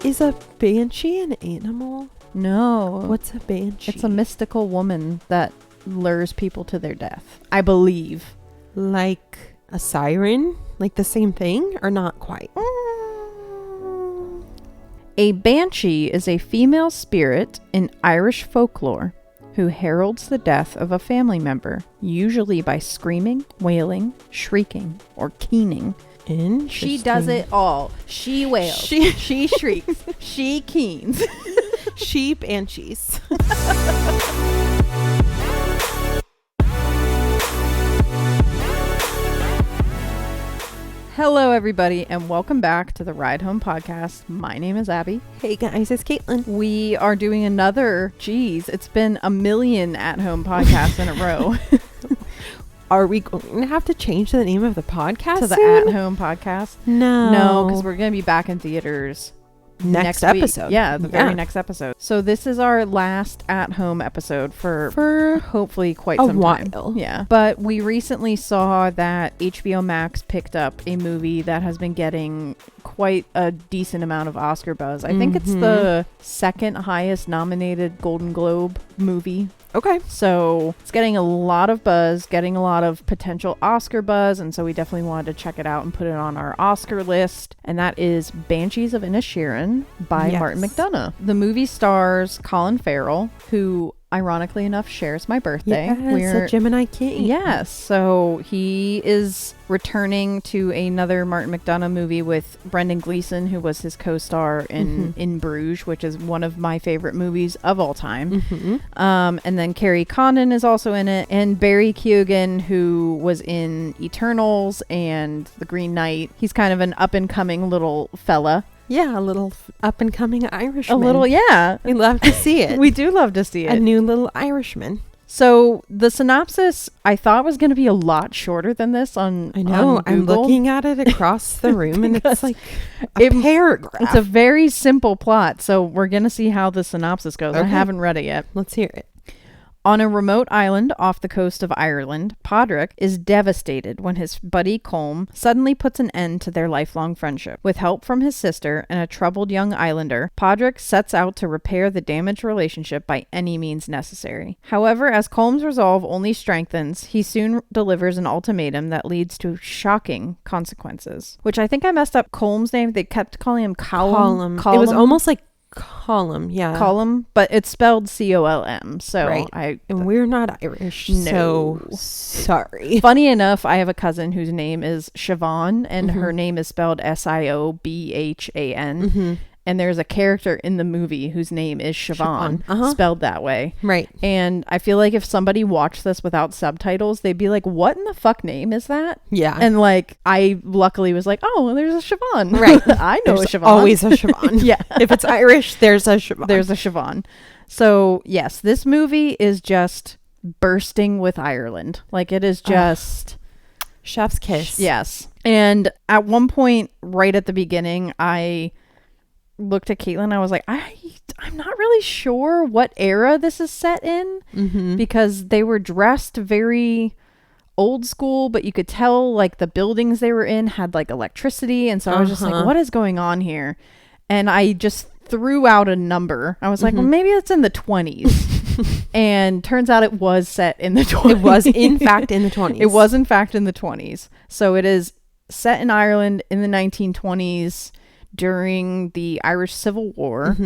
Is a banshee an animal? No. What's a banshee? It's a mystical woman that lures people to their death, I believe. Like a siren? Like the same thing or not quite? A banshee is a female spirit in Irish folklore who heralds the death of a family member, usually by screaming, wailing, shrieking, or keening. She does it all. She wails. She shrieks. She keens. She banshees. Hello, everybody, and welcome back to the Ride Home Podcast. My name is Abby. Hey guys, it's Caitlin. We are doing another, it's been a million at-home podcasts in a row. Are we going to have to change the name of the podcast to the soon? at-home podcast? No. No, because we're going to be back in theaters next week. episode. Yeah, the very next episode. So this is our last at-home episode for hopefully quite some time. A while. Yeah. But we recently saw that HBO Max picked up a movie that has been getting quite a decent amount of Oscar buzz. I think it's the second highest nominated Golden Globe movie. Okay. So it's getting a lot of buzz, getting a lot of potential Oscar buzz, and so we definitely wanted to check it out and put it on our Oscar list. And that is Banshees of Inisherin by Martin McDonagh. The movie stars Colin Farrell, who ironically enough shares my birthday. Yes, We're a Gemini king. Yes, so he is returning to another Martin McDonagh movie with Brendan Gleeson, who was his co-star in In Bruges, which is one of my favorite movies of all time. And then Carrie Condon is also in it, and Barry Keoghan, who was in Eternals and The Green Knight. He's kind of an up-and-coming little fella. Yeah, a little up-and-coming Irishman. A little, yeah. We love to see it. We do love to see it. A new little Irishman. So the synopsis I thought was going to be a lot shorter than this on I know. on I'm Google. looking at it across the room and it's like a paragraph. It's a very simple plot, so we're going to see how the synopsis goes. Okay. I haven't read it yet. Let's hear it. On a remote island off the coast of Ireland, Padraig is devastated when his buddy Colm suddenly puts an end to their lifelong friendship. With help from his sister and a troubled young islander, Padraig sets out to repair the damaged relationship by any means necessary. However, as Colm's resolve only strengthens, he soon delivers an ultimatum that leads to shocking consequences. Which I think I messed up Colm's name. They kept calling him Colm. It was almost like Column, yeah. Column, but it's spelled C-O-L-M. So right. And we're not Irish, so sorry. Funny enough, I have a cousin whose name is Siobhan, and her name is spelled S-I-O-B-H-A-N. And there's a character in the movie whose name is Siobhan, spelled that way. Right. And I feel like if somebody watched this without subtitles, they'd be like, what in the fuck name is that? Yeah. And like, I luckily was like, oh, there's a Siobhan. Right. I know there's a Siobhan. Always a Siobhan. Yeah. If it's Irish, there's a Siobhan. There's a Siobhan. So yes, this movie is just bursting with Ireland. Like it is just... chef's kiss. Yes. And at one point, right at the beginning, I looked at Caitlin. I was like, I'm not really sure what era this is set in because they were dressed very old school, but you could tell like the buildings they were in had like electricity. And so I was just like, what is going on here? And I just threw out a number. I was like, well, maybe it's in the 20s. And turns out it was set in the 20s. It was in fact in the 20s. It was in fact in the 20s. So it is set in Ireland in the 1920s. During the Irish Civil War.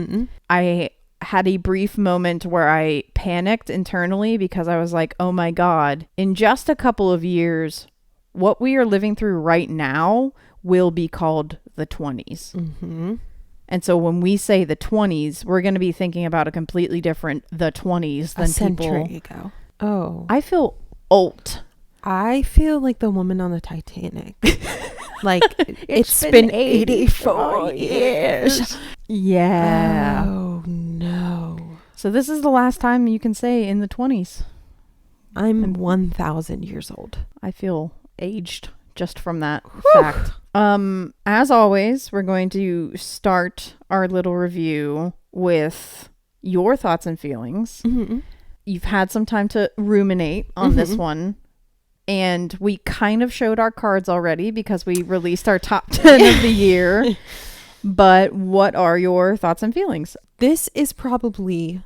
I had a brief moment where I panicked internally because I was like, oh my God, in just a couple of years, what we are living through right now will be called the 20s. And so when we say the 20s, we're going to be thinking about a completely different the 20s than a century ago. Oh. I feel old. I feel like the woman on the Titanic. Like, it's been 84 years. Yeah. Oh, no. So this is the last time you can say in the 20s. I'm 1,000 years old. I feel aged just from that fact. As always, we're going to start our little review with your thoughts and feelings. You've had some time to ruminate on this one. And we kind of showed our cards already because we released our top 10 of the year. But what are your thoughts and feelings? This is probably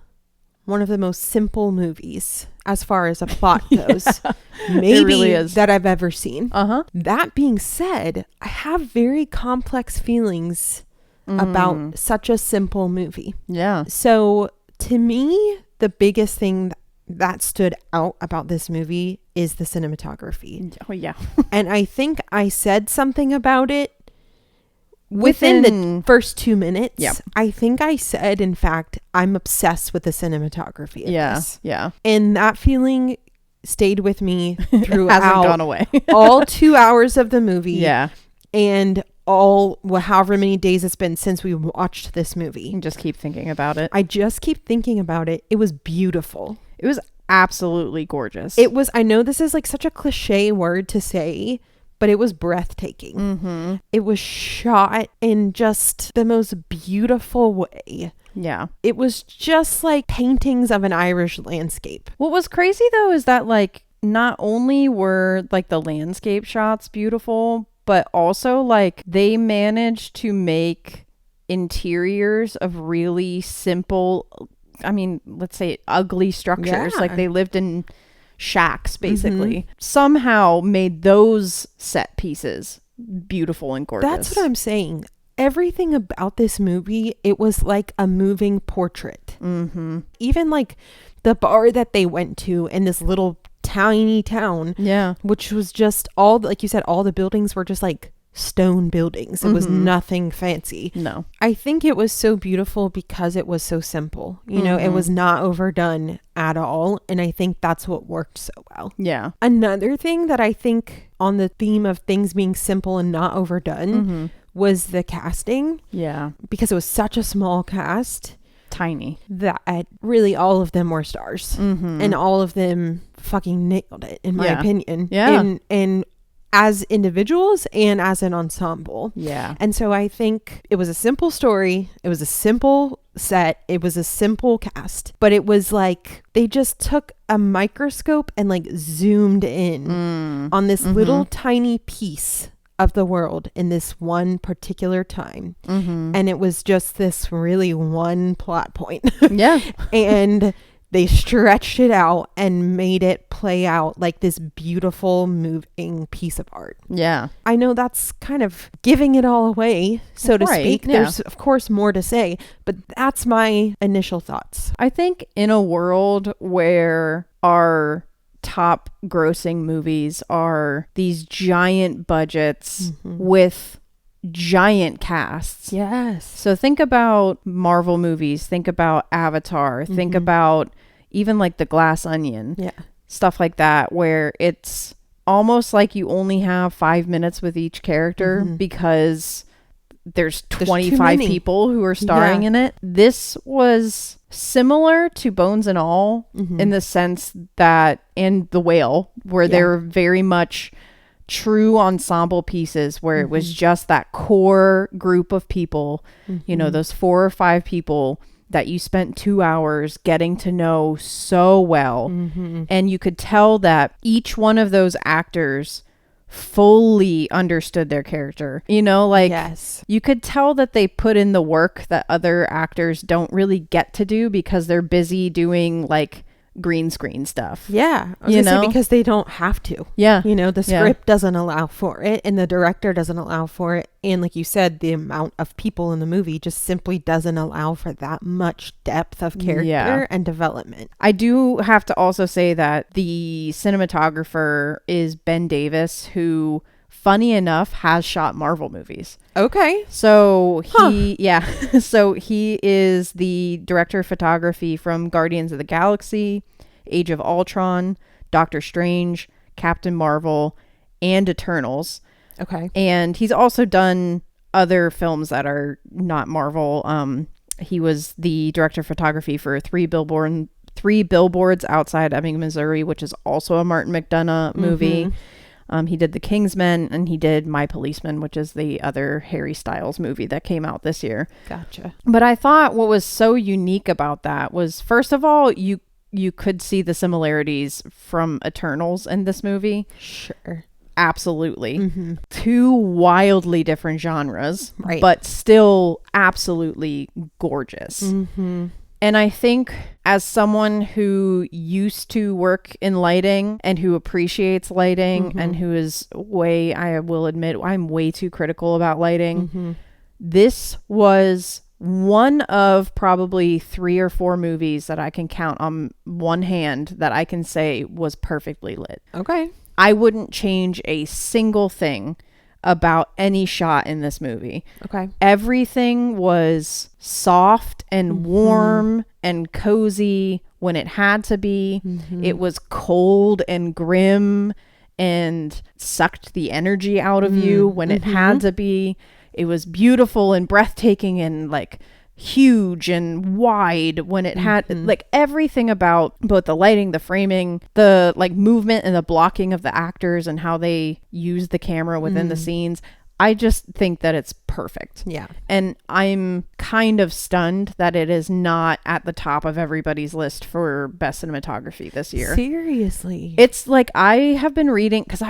one of the most simple movies as far as a plot goes. Maybe it really is. That I've ever seen. Uh-huh. That being said, I have very complex feelings about such a simple movie. Yeah. So to me, the biggest thing that stood out about this movie is the cinematography. Oh, yeah. And I think I said something about it within the first 2 minutes. Yep. I think I said, in fact, I'm obsessed with the cinematography of this. Yeah. And that feeling stayed with me throughout. Hasn't gone away. all 2 hours of the movie. Yeah. And however many days it's been since we watched this movie. You just keep thinking about it. I just keep thinking about it. It was beautiful. It was absolutely gorgeous. It was, I know this is like such a cliche word to say, but it was breathtaking. Mm-hmm. It was shot in just the most beautiful way. Yeah. It was just like paintings of an Irish landscape. What was crazy though is that like not only were like the landscape shots beautiful, but also like they managed to make interiors of really simple, I mean, let's say ugly structures. Yeah. Like they lived in shacks basically. Somehow made those set pieces beautiful and gorgeous. That's what I'm saying. Everything about this movie, it was like a moving portrait. Even like the bar that they went to in this little tiny town, which was just all, like you said, all the buildings were just like stone buildings. It was nothing fancy. No. I think it was so beautiful because it was so simple. You know, it was not overdone at all. And I think that's what worked so well. Yeah. Another thing that I think on the theme of things being simple and not overdone was the casting. Yeah. Because it was such a small cast. Tiny. That really all of them were stars. And all of them fucking nailed it, in my opinion. Yeah. And as individuals and as an ensemble. Yeah. And so I think it was a simple story. It was a simple set. It was a simple cast. But it was like they just took a microscope and like zoomed in on this little tiny piece of the world in this one particular time. And it was just this really one plot point. Yeah. And they stretched it out and made it play out like this beautiful moving piece of art. Yeah. I know that's kind of giving it all away, so to speak. Yeah. There's of course more to say, but that's my initial thoughts. I think in a world where our top grossing movies are these giant budgets with giant casts. Yes. So think about Marvel movies, think about Avatar, think about even like The Glass Onion. Yeah. Stuff like that, where it's almost like you only have 5 minutes with each character because there's 25 people who are starring in it. This was similar to Bones and All in the sense that, and The Whale, where they're very much true ensemble pieces where it was just that core group of people, you know, those 4 or 5 people that you spent 2 hours getting to know so well. And you could tell that each one of those actors fully understood their character. You know, like you could tell that they put in the work that other actors don't really get to do because they're busy doing like green screen stuff. Yeah. I was gonna say because they don't have to. Yeah. You know, the script doesn't allow for it and the director doesn't allow for it. And like you said, the amount of people in the movie just simply doesn't allow for that much depth of character and development. I do have to also say that the cinematographer is Ben Davis, who, funny enough, has shot Marvel movies. Okay. So so he is the director of photography from Guardians of the Galaxy, Age of Ultron, Doctor Strange, Captain Marvel, and Eternals. Okay. And he's also done other films that are not Marvel. He was the director of photography for Three Billboards Outside Ebbing, Missouri, which is also a Martin McDonagh movie. He did The Kingsman, and he did My Policeman, which is the other Harry Styles movie that came out this year. Gotcha. But I thought what was so unique about that was, first of all, you could see the similarities from Eternals in this movie. Sure. absolutely. Two wildly different genres, Right. but still absolutely gorgeous. And I think as someone who used to work in lighting and who appreciates lighting and who is I will admit, I'm way too critical about lighting. This was one of probably 3 or 4 movies that I can count on one hand that I can say was perfectly lit. Okay. I wouldn't change a single thing about any shot in this movie. Okay. Everything was soft and warm and cozy when it had to be. It was cold and grim and sucked the energy out of you when it had to be. It was beautiful and breathtaking and like huge and wide when it had like everything about both the lighting, the framing, the like movement and the blocking of the actors and how they use the camera within the scenes. I just think that it's perfect. Yeah. And I'm kind of stunned that it is not at the top of everybody's list for best cinematography this year. Seriously. It's like I have been reading because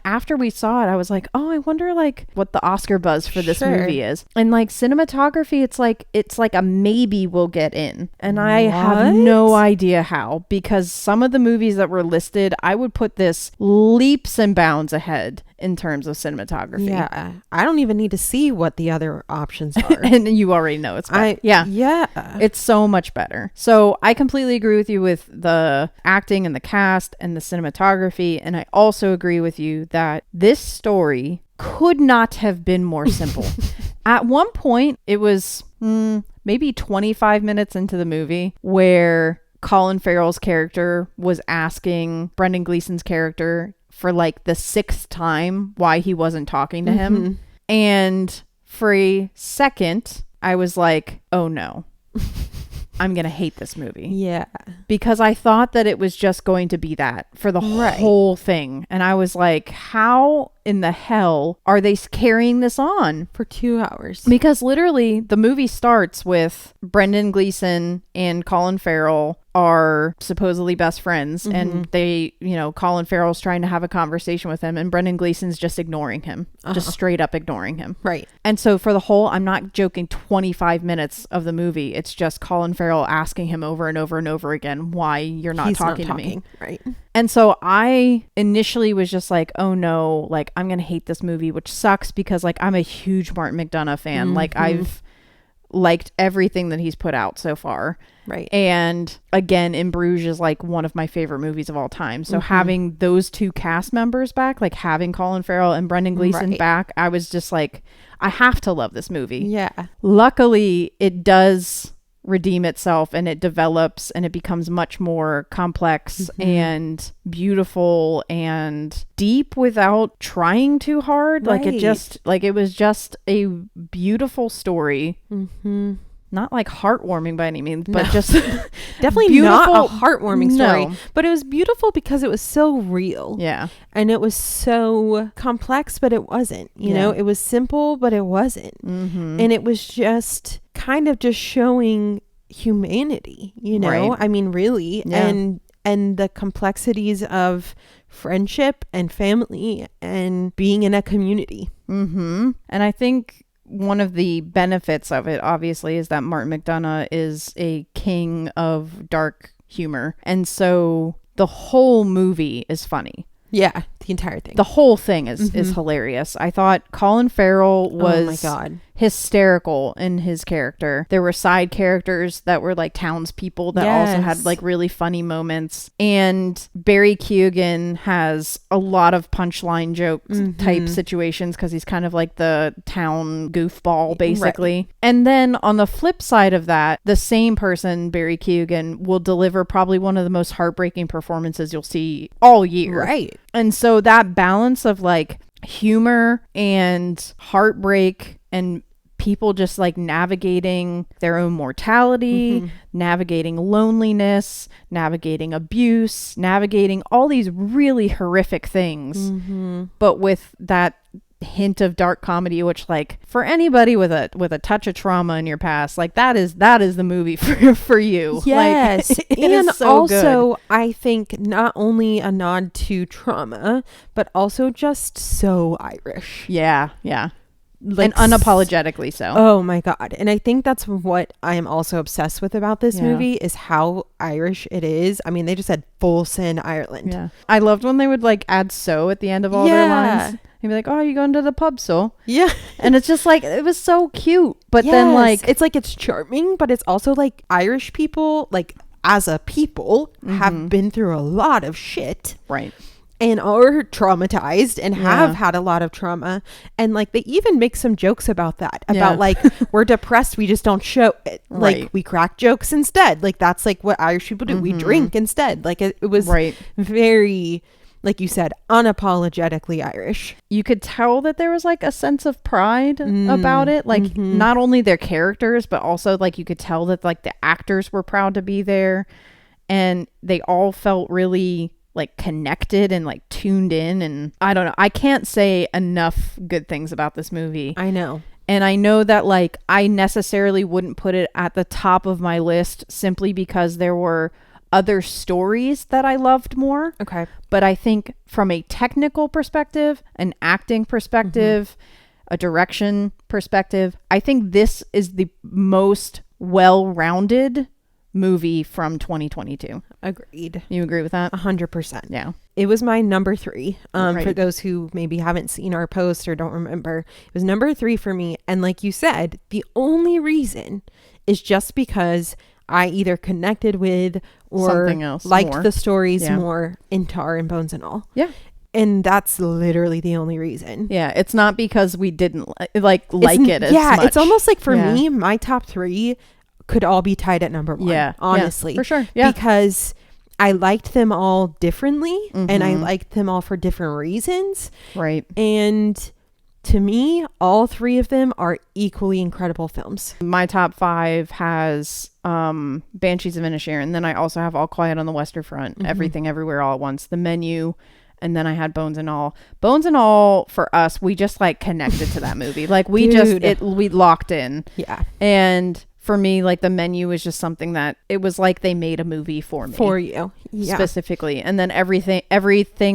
after we saw it, I was like, oh, I wonder like what the Oscar buzz for this movie is. And like cinematography, it's like a maybe we'll get in. And I have no idea how, because some of the movies that were listed, I would put this leaps and bounds ahead in terms of cinematography. Yeah. I don't even need to see what the other options are. And you already know it's better. Yeah. It's so much better. So I completely agree with you with the acting and the cast and the cinematography. And I also agree with you that this story could not have been more simple. At one point, it was maybe 25 minutes into the movie where Colin Farrell's character was asking Brendan Gleeson's character for like the 6th time why he wasn't talking to him. And for a second, I was like, oh no, I'm going to hate this movie. Yeah. Because I thought that it was just going to be that for the whole thing. And I was like, how in the hell are they carrying this on For 2 hours. because literally the movie starts with Brendan Gleeson and Colin Farrell are supposedly best friends, and they, Colin Farrell's trying to have a conversation with him and Brendan Gleeson's just ignoring him, just straight up ignoring him. Right. And so for the whole, I'm not joking, 25 minutes of the movie, it's just Colin Farrell asking him over and over and over again why you're not talking to me. Right. And so I initially was just like, oh no, like I'm going to hate this movie, which sucks because like I'm a huge Martin McDonagh fan. Like I've liked everything that he's put out so far. Right. And again, In Bruges is like one of my favorite movies of all time. So having those 2 cast members back, like having Colin Farrell and Brendan Gleeson back, I was just like, I have to love this movie. Yeah. Luckily, it does redeem itself and it develops and it becomes much more complex and beautiful and deep without trying too hard. Right. Like it was just a beautiful story. Not like heartwarming by any means, but just definitely beautiful. not a heartwarming story. No. But it was beautiful because it was so real. Yeah. And it was so complex, but it wasn't. You know, it was simple, but it wasn't. And it was just kind of just showing humanity, Right. I mean, really. Yeah. And the complexities of friendship and family and being in a community. And I think one of the benefits of it, obviously, is that Martin McDonagh is a king of dark humor. And so the whole movie is funny. Yeah, the entire thing. The whole thing is hilarious. I thought Colin Farrell was oh my God. hysterical in his character. There were side characters that were like townspeople that also had like really funny moments. And Barry Keoghan has a lot of punchline joke type situations because he's kind of like the town goofball, basically. Right. And then on the flip side of that, the same person, Barry Keoghan, will deliver probably one of the most heartbreaking performances you'll see all year. Right. And so that balance of like humor and heartbreak and people just like navigating their own mortality, navigating loneliness, navigating abuse, navigating all these really horrific things, but with that hint of dark comedy, which like for anybody with a touch of trauma in your past, like that is the movie for you. Yes. Like, it and is so also good. I think not only a nod to trauma, but also just so Irish. Yeah, Like and unapologetically so. Oh my God. And I think that's what I am also obsessed with about this Yeah. movie is how Irish it is. I mean, they just said full sin Ireland. Yeah, I loved when they would like add "so" at the end of all their lines. They'd be like, "Oh, you going to the pub, so?" Yeah. And it's just like, it was so cute. But then like, it's like it's charming, but it's also like Irish people, like as a people, have been through a lot of shit. right. And are traumatized and have had a lot of trauma. And like they even make some jokes about that. About like we're depressed, we just don't show it. Right. Like we crack jokes instead. Like that's like what Irish people do. We drink instead. Like it was very, like you said, unapologetically Irish. You could tell that there was like a sense of pride about it. Like not only their characters, but also like you could tell that like the actors were proud to be there. And they all felt really like connected and like tuned in. And I don't know, I can't say enough good things about this movie. I know. And I know that like I necessarily wouldn't put it at the top of my list simply because there were other stories that I loved more. Okay. But I think from a technical perspective, an acting perspective, a direction perspective, I think this is the most well-rounded movie from 2022. Agreed. You agree with that? 100%. Yeah. It was my number 3. Right. For those who maybe haven't seen our post or don't remember, it was number 3 for me. And like you said, the only reason is just because I either connected with or Something else liked more. the stories Yeah. more in Tar and Bones and All. Yeah. And that's literally the only reason. Yeah. It's not because we didn't like it as much. It's almost like for Yeah. me, my top 3 could all be tied at number 1. Yeah. Honestly. Yeah, for sure. Yeah. Because I liked them all differently and I Mhm. liked them all for different reasons. Right. And to me, all 3 of them are equally incredible films. My top 5 has Banshees of Inisherin. Then I also have All Quiet on the Western Front, Everything Everywhere All at Once, The Menu, and then I had Bones and All. Bones and All, for us, we just like connected to that movie. Like we we locked in. Yeah. And for me, like The Menu was just something that it was like they made a movie for me. For you. Yeah. Specifically. And then everything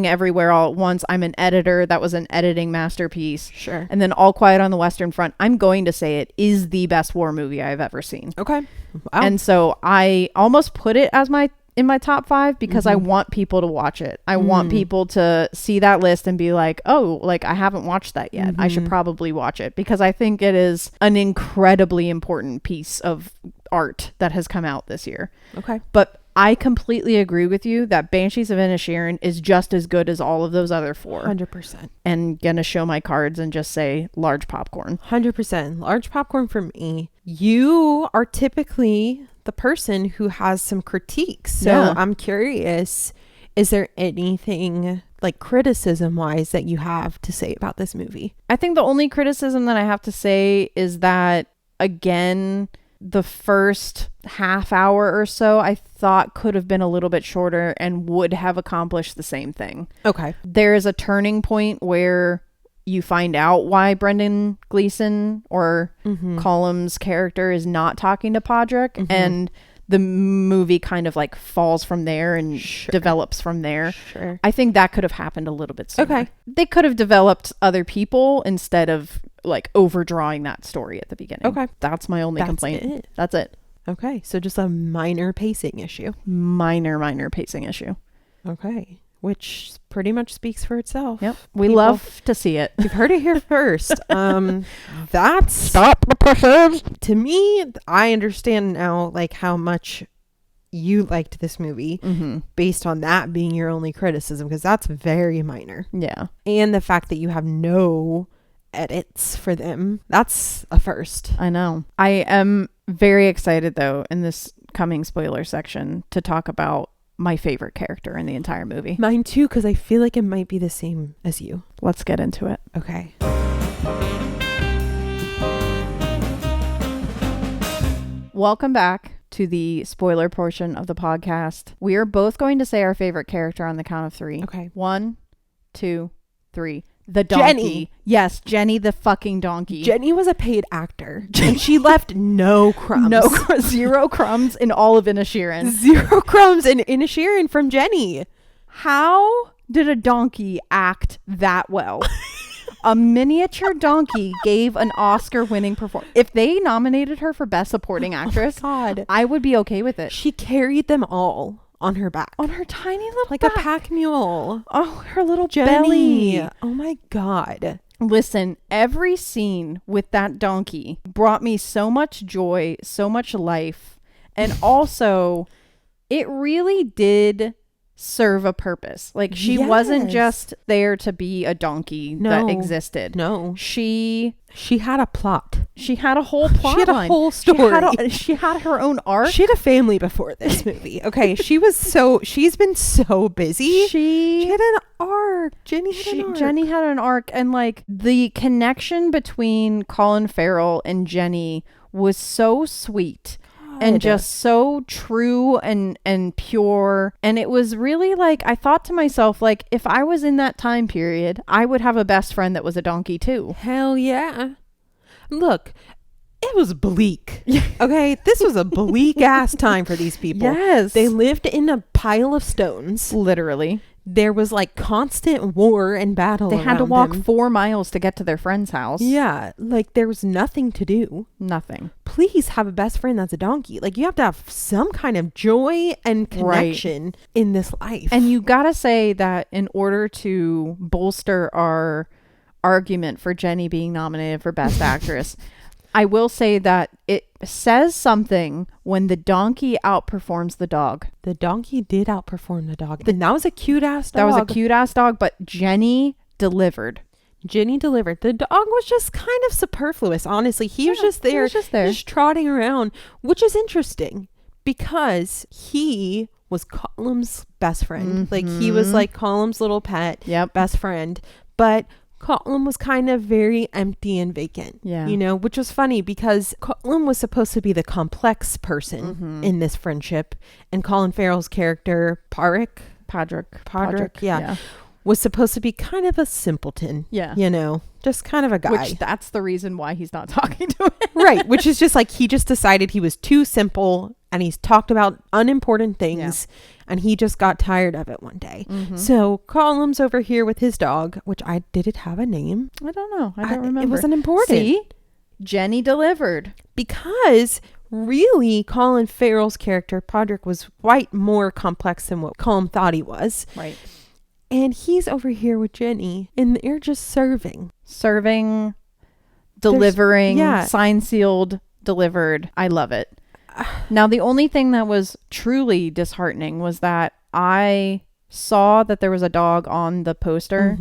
Everywhere All at Once, I'm an editor. That was an editing masterpiece. Sure. And then All Quiet on the Western Front, I'm going to say it is the best war movie I've ever seen. Okay. Wow. And so I almost put it as in my top 5 because I want people to watch it. I want people to see that list and be like, oh, like I haven't watched that yet. I should probably watch it because I think it is an incredibly important piece of art that has come out this year. Okay. But I completely agree with you that Banshees of Inisherin is just as good as all of those other 4. 100%. And gonna show my cards and just say large popcorn. 100%. Large popcorn for me. You are typically the person who has some critiques. So Yeah. I'm curious, is there anything like criticism wise that you have to say about this movie? I think the only criticism that I have to say is that, again, the first half hour or so I thought could have been a little bit shorter and would have accomplished the same thing. Okay. There is a turning point where you find out why Brendan Gleeson or Colum's character is not talking to Podrick, and the movie kind of like falls from there and develops from there. Sure. I think that could have happened a little bit sooner. Okay. They could have developed other people instead of like overdrawing that story at the beginning. Okay. That's my only complaint. It. That's it. Okay. So just a minor pacing issue. Minor pacing issue. Okay. Which pretty much speaks for itself. Yep. We People- love to see it. You've heard it here first. That's Stop the pushes. to me, I understand now like how much you liked this movie based on that being your only criticism, because that's very minor. Yeah. And the fact that you have no edits for them, that's a first. I know. I am very excited though in this coming spoiler section to talk about my favorite character in the entire movie. Mine too, because I feel like it might be the same as you. Let's get into it. Okay. Welcome back to the spoiler portion of the podcast. We are both going to say our favorite character on the count of 3. Okay. 1, 2, 3. the donkey. Jenny. Yes, Jenny the fucking donkey. Jenny was a paid actor. And she left no crumbs. No, 0 crumbs in all of Inisherin. 0 crumbs in Inisherin from Jenny. How did a donkey act that well? A miniature donkey gave an Oscar-winning performance. If they nominated her for Best Supporting Actress, God, I would be okay with it. she carried them all on her back. On her tiny little Like back. a pack mule. Oh, her little Jenny. belly. Oh my God. Listen, every scene with that donkey brought me so much joy, so much life. And also, it really did serve a purpose. Like, she wasn't just there to be a donkey that existed. No. She had a plot. She had a whole plot She had line. a whole story. She had her own arc. She had a family before this movie. Okay. She's been so busy. She had an arc. Jenny had an arc. And like the connection between Colin Farrell and Jenny was so sweet. And just so true and pure. And it was really like, I thought to myself, like, if I was in that time period, I would have a best friend that was a donkey too. Hell yeah. Look, it was bleak. Okay, this was a bleak ass time for these people. Yes. They lived in a pile of stones. Literally. There was like constant war and battle. They had to walk them. 4 miles to get to their friend's house. Yeah, like there was nothing to do. Nothing. Please have a best friend that's a donkey. Like, you have to have some kind of joy and connection in this life. And you gotta say that in order to bolster our argument for Jenny being nominated for Best Actress, I will say that it says something when the donkey outperforms the dog. The donkey did outperform the dog. And that was a cute ass dog. That was a cute ass dog, but Jenny delivered. Jenny delivered. The dog was just kind of superfluous, honestly. He was just there, just trotting around, which is interesting because he was Colum's best friend. Like, he was like Colum's little pet, best friend. But Colum was kind of very empty and vacant, you know, which was funny because Colum was supposed to be the complex person in this friendship. And Colin Farrell's character, Padraig, was supposed to be kind of a simpleton. Yeah. You know, just kind of a guy. Which that's the reason why he's not talking to him. Right. Which is just like, he just decided he was too simple and he's talked about unimportant things and he just got tired of it one day. So Colum's over here with his dog, which did it have a name? I don't know. I don't remember. It wasn't important. See? Jenny delivered. Because really, Colin Farrell's character, Padraig, was quite more complex than what Colum thought he was. Right. And he's over here with Jenny and they're just serving, delivering, signed, sealed, delivered. I love it. Now, the only thing that was truly disheartening was that I saw that there was a dog on the poster.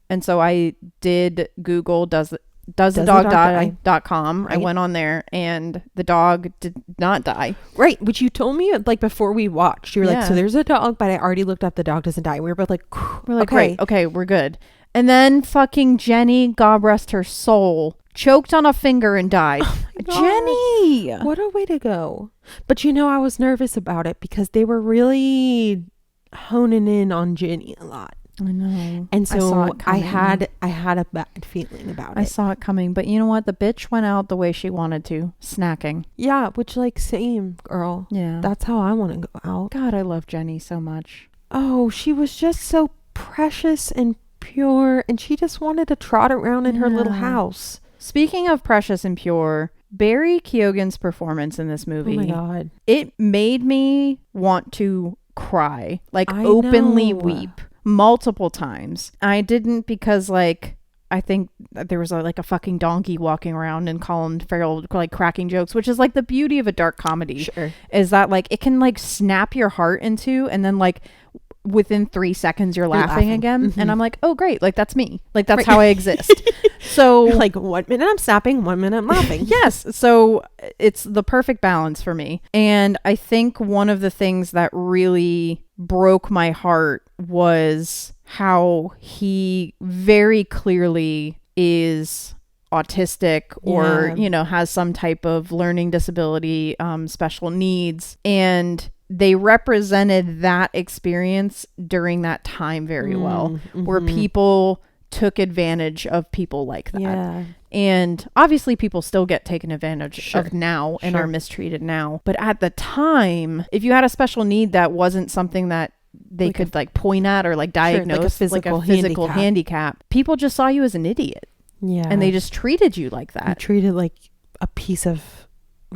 And so I did Google, doesthedogdie.com. I went on there and the dog did not die. Right. Which you told me like before we watched. You were like, so there's a dog, but I already looked up the dog doesn't die. We were both like, okay, we're good. And then fucking Jenny, God rest her soul, choked on a finger and died. Jenny! What a way to go. But you know, I was nervous about it because they were really honing in on Jenny a lot. I know. And so I had a bad feeling about it. I saw it coming, but you know what? The bitch went out the way she wanted to, snacking. Yeah, which like same, girl. Yeah. That's how I want to go out. God, I love Jenny so much. Oh, she was just so precious and pure and she just wanted to trot around in her little house. Speaking of precious and pure, Barry Keoghan's performance in this movie. Oh my God. It made me want to cry, like openly weep multiple times. I didn't because like I think there was like a fucking donkey walking around and Colin Farrell like cracking jokes, which is like the beauty of a dark comedy. Sure. Is that like it can like snap your heart into and then like within 3 seconds you're laughing again. And I'm like, oh great, like that's me, like that's how I exist. So like 1 minute I'm snapping, 1 minute I'm laughing. Yes, so it's the perfect balance for me. And I think one of the things that really broke my heart was how he very clearly is autistic or you know has some type of learning disability, special needs, and they represented that experience during that time very well, where people took advantage of people like that. Yeah. And obviously people still get taken advantage Sure. of now and Sure. are mistreated now. But at the time, if you had a special need that wasn't something that they Like could like point at or like diagnose, like a like a physical physical handicap, people just saw you as an idiot. Yeah. And they just treated you like He that. treated like a piece of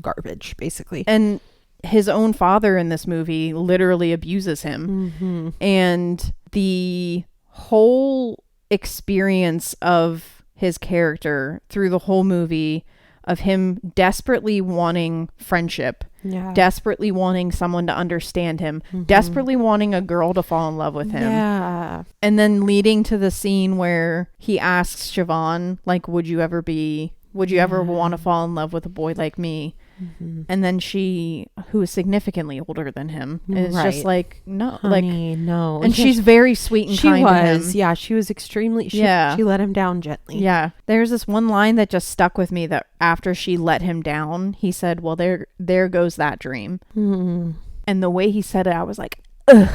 garbage, basically. And his own father in this movie literally abuses him. Mm-hmm. And the whole experience of his character through the whole movie of him desperately wanting friendship, Yeah. desperately wanting someone to understand him, Mhm. desperately wanting a girl to fall in love with him. Yeah. And then leading to the scene where he asks Siobhan, like, would you ever want to fall in love with a boy like me? Mm-hmm. And then she, who is significantly older than him, is just Right. like, no, Honey, no. and she's very sweet and she kind to him. was, yeah, she was extremely, she let him down gently. Yeah. There's this one line that just stuck with me that after she let him down, he said, well, there goes that dream. Mm-hmm. And the way he said it, I was like, ugh.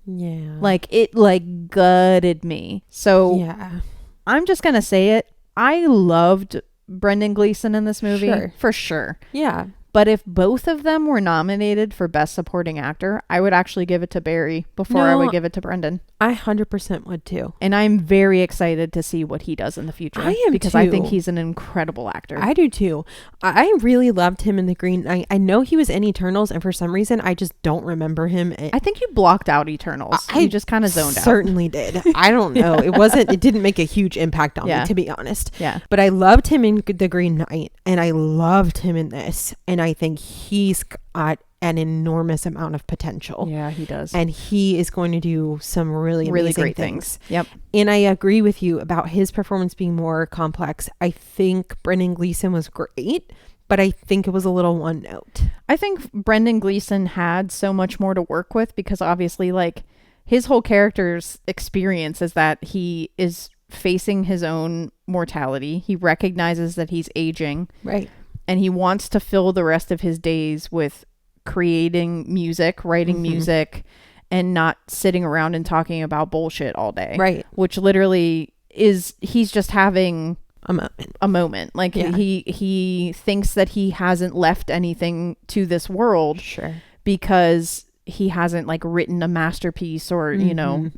Yeah. Like, it like gutted me. So yeah. I'm just going to say it. I loved Brendan Gleeson in this movie. Sure. For sure. Yeah. But if both of them were nominated for Best Supporting Actor, I would actually give it to Barry before I would give it to Brendan. I 100% would too. And I'm very excited to see what he does in the future. I am because I too. think he's an incredible actor. I do too. I really loved him in The Green Knight. I know he was in Eternals, and for some reason, I just don't remember him. I think you blocked out Eternals. You just kind of zoned out. Certainly did. I don't know. It didn't make a huge impact on me, to be honest. Yeah. But I loved him in The Green Knight, and I loved him in this. And I think he's got an enormous amount of potential. Yeah, he does. And he is going to do some really amazing great things. Yep. And I agree with you about his performance being more complex. I think Brendan Gleeson was great, but I think it was a little one note. I think Brendan Gleeson had so much more to work with because obviously, like, his whole character's experience is that he is facing his own mortality. He recognizes that he's aging. Right. And he wants to fill the rest of his days with creating music, writing music, and not sitting around and talking about bullshit all day. Right. Which literally he's just having a moment. Like, he thinks that he hasn't left anything to this world. Sure. Because he hasn't like written a masterpiece or, you know,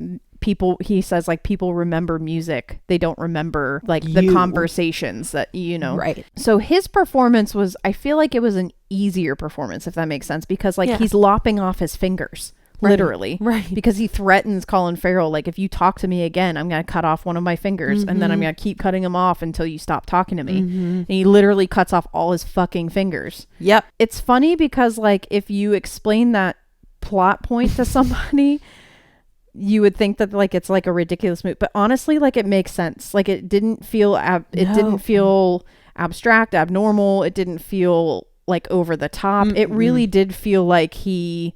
he says like people remember music. They don't remember like the conversations that, you know. Right. So his performance was, I feel like it was an easier performance, if that makes sense, because like he's lopping off his fingers. Right. Literally. Right. Because he threatens Colin Farrell, like, if you talk to me again, I'm going to cut off one of my fingers and then I'm going to keep cutting them off until you stop talking to me. And he literally cuts off all his fucking fingers. Yep. It's funny because, like, if you explain that plot point to somebody, you would think that, like, it's like a ridiculous movie. But honestly, like, it makes sense. Like, it didn't feel didn't feel abstract, abnormal. It didn't feel like over the top. It really did feel like he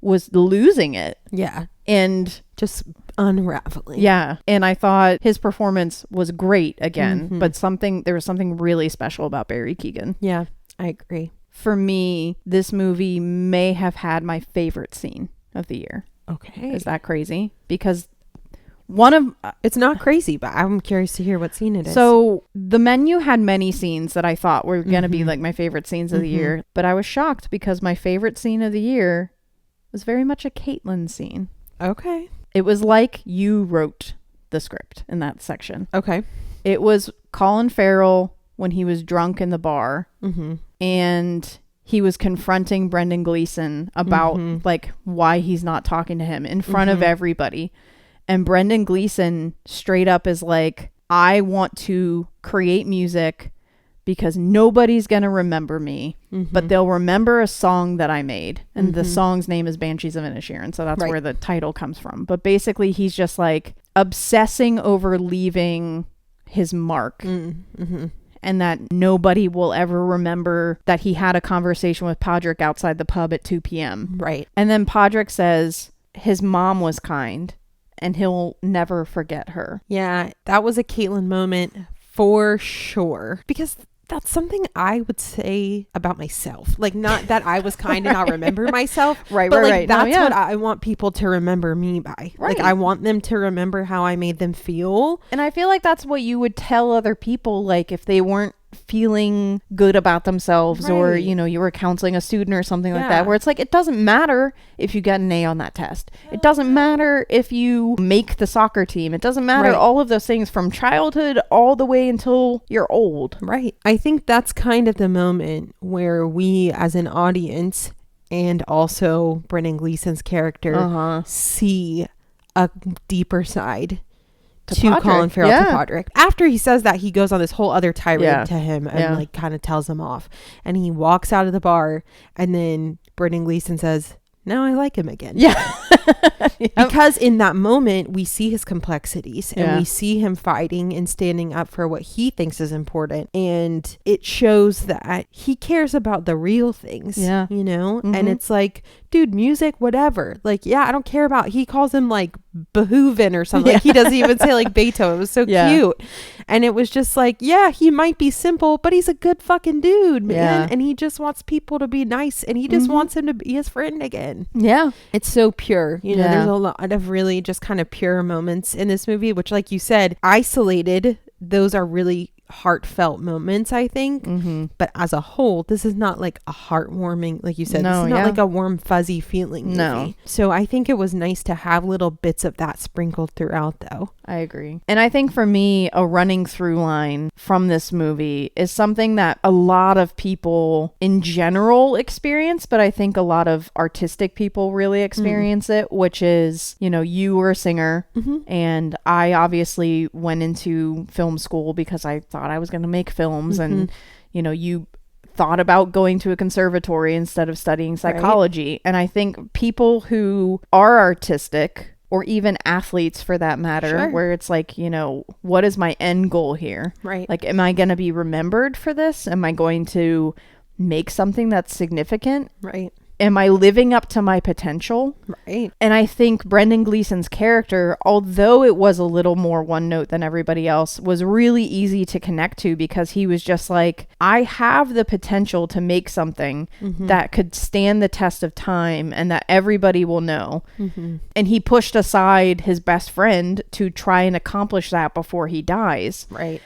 was losing it. Yeah. And just unraveling. Yeah. And I thought his performance was great again, but there was something really special about Barry Keoghan. Yeah, I agree. For me, this movie may have had my favorite scene of the year. Okay. Is that crazy? Because it's not crazy, but I'm curious to hear what scene it is. So the menu had many scenes that I thought were going to be like my favorite scenes of the year, but I was shocked because my favorite scene of the year was very much a Caitlin scene. Okay. It was like you wrote the script in that section. Okay. It was Colin Farrell when he was drunk in the bar and he was confronting Brendan Gleeson about like why he's not talking to him in front of everybody. And Brendan Gleeson straight up is like, I want to create music because nobody's going to remember me, but they'll remember a song that I made. And the song's name is Banshees of Inisherin. So that's where the title comes from. But basically he's just like obsessing over leaving his mark and that nobody will ever remember that he had a conversation with Podrick outside the pub at 2 p.m. Right. And then Podrick says his mom was kind and he'll never forget her. Yeah, that was a Caitlin moment for sure. Because that's something I would say about myself. Like, not that I was kind and not remember myself. Right, but right, like, right. That's No, yeah. what I want people to remember me by. Right. Like, I want them to remember how I made them feel. And I feel like that's what you would tell other people, like if they weren't feeling good about themselves, or Right. you know, you were counseling a student or something like Yeah. that, where it's like, it doesn't matter if you get an A on that test, it doesn't matter if you make the soccer team, it doesn't matter, Right. all of those things from childhood all the way until you're old. Right. I think that's kind of the moment where we as an audience, and also Brendan Gleeson's character, see a deeper side to Podrick. Colin Farrell, Yeah. to Podrick. After he says that, he goes on this whole other tirade Yeah. to him and Yeah. like kind of tells him off. And he walks out of the bar, and then Brendan Gleeson says, now I like him again. Yeah. Yep. Because in that moment, we see his complexities, and Yeah. we see him fighting and standing up for what he thinks is important. And it shows that he cares about the real things, Yeah. you know? And Mhm. it's like, dude, music, whatever. Like, yeah, I don't care about, he calls him like Behoven or something. Like, he doesn't even say like Beethoven. It was so Yeah. cute. And it was just like, yeah, he might be simple, but he's a good fucking dude, man. Yeah. And he just wants people to be nice, and he just Mhm. wants him to be his friend again. Yeah. It's so pure, you know. Yeah. There's a lot of really just kind of pure moments in this movie, which, like you said, isolated, those are really heartfelt moments, I think. Mm-hmm. But as a whole, this is not like a heartwarming, like you said, No, this is not yeah. like a warm fuzzy feeling movie. No. So I think it was nice to have little bits of that sprinkled throughout, though. I agree. And I think for me, a running through line from this movie is something that a lot of people in general experience, but I think a lot of artistic people really experience it, which is, you know, you were a singer, and I obviously went into film school because I thought I was going to make films, and, you know, you thought about going to a conservatory instead of studying psychology. And I think people who are artistic, or even athletes for that matter, Sure. where it's like, you know, what is my end goal here? Right. Like, am I going to be remembered for this? Am I going to make something that's significant? Right. Am I living up to my potential? Right. And I think Brendan Gleeson's character, although it was a little more one note than everybody else, was really easy to connect to, because he was just like, I have the potential to make something that could stand the test of time and that everybody will know. And he pushed aside his best friend to try and accomplish that before he dies. Right.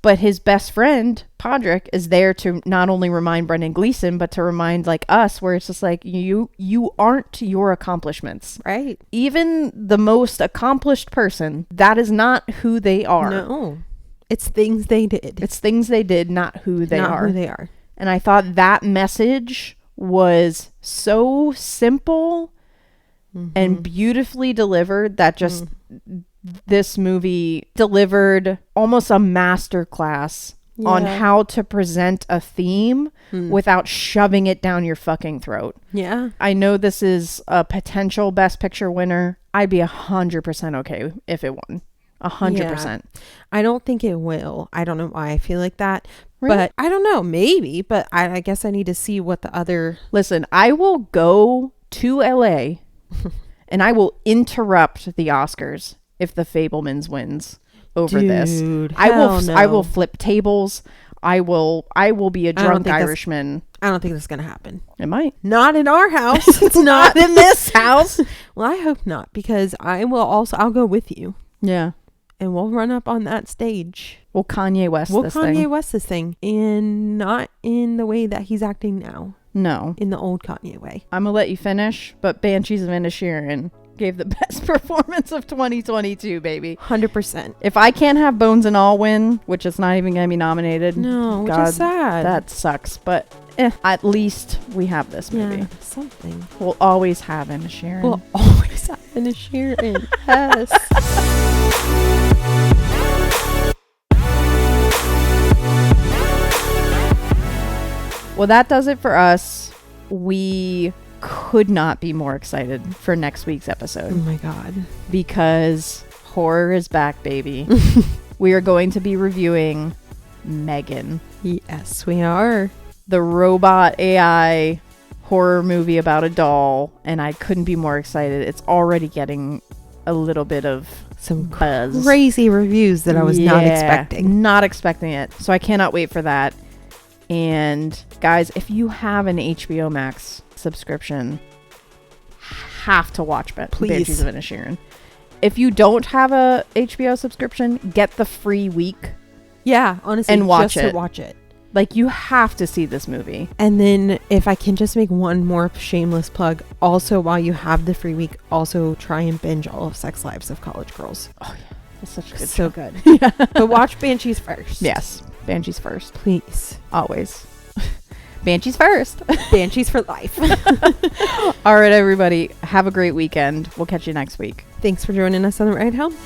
But his best friend, Podrick, is there to not only remind Brendan Gleeson, but to remind like us, where it's just like, you aren't your accomplishments. Right. Even the most accomplished person, that is not who they are. No. It's things they did. It's things they did, not who they not are. who they are. And I thought that message was so simple and beautifully delivered that just this movie delivered almost a masterclass on how to present a theme without shoving it down your fucking throat. Yeah. I know this is a potential Best Picture winner. I'd be 100% okay if it won. 100%. I don't think it will. I don't know why I feel like that. Really? But I don't know. Maybe. But I guess I need to see what the other... Listen, I will go to LA and I will interrupt the Oscars if The Fabelmans wins over this. Dude, I hell will no. flip tables. I will be a drunk Irishman. I don't think that's going to happen. It might. Not in our house. It's not in this house. Well, I hope not, because I'll go with you, Yeah. and we'll run up on that stage. We'll Kanye West We'll this Kanye thing. West this thing, and not in the way that he's acting now, No. in the old Kanye way. I'm going to let you finish, but Banshees of Inisherin gave the best performance of 2022, baby. 100%. If I can't have Bones and All win, which is not even going to be nominated. No, which God, is sad. That sucks, but at least we have this movie. Yeah, something. We'll always have Inisherin. We'll always have Inisherin. Yes. Well, that does it for us. We could not be more excited for next week's Oh episode my God. because horror is back, baby. We are going to be reviewing Megan, Yes, we are. the robot AI horror movie about a doll, and I couldn't be more excited. It's already getting a little bit of Some buzz. crazy reviews that I was not expecting. Not expecting it. So I cannot wait for that. And guys, if you have an HBO Max subscription, have to watch Banshees of Inisherin. If you don't have a HBO subscription, get the free week. Yeah, honestly, and watch just it. To watch it. Like, you have to see this movie. And then if I can just make one more shameless plug, also while you have the free week, also try and binge all of Sex Lives of College Girls. Oh yeah, it's such a good so show. Good. Yeah. But watch Banshees first. Yes, Banshees first. Please. Always. Banshees first. Banshees for life. All right, everybody. Have a great weekend. We'll catch you next week. Thanks for joining us on the ride home.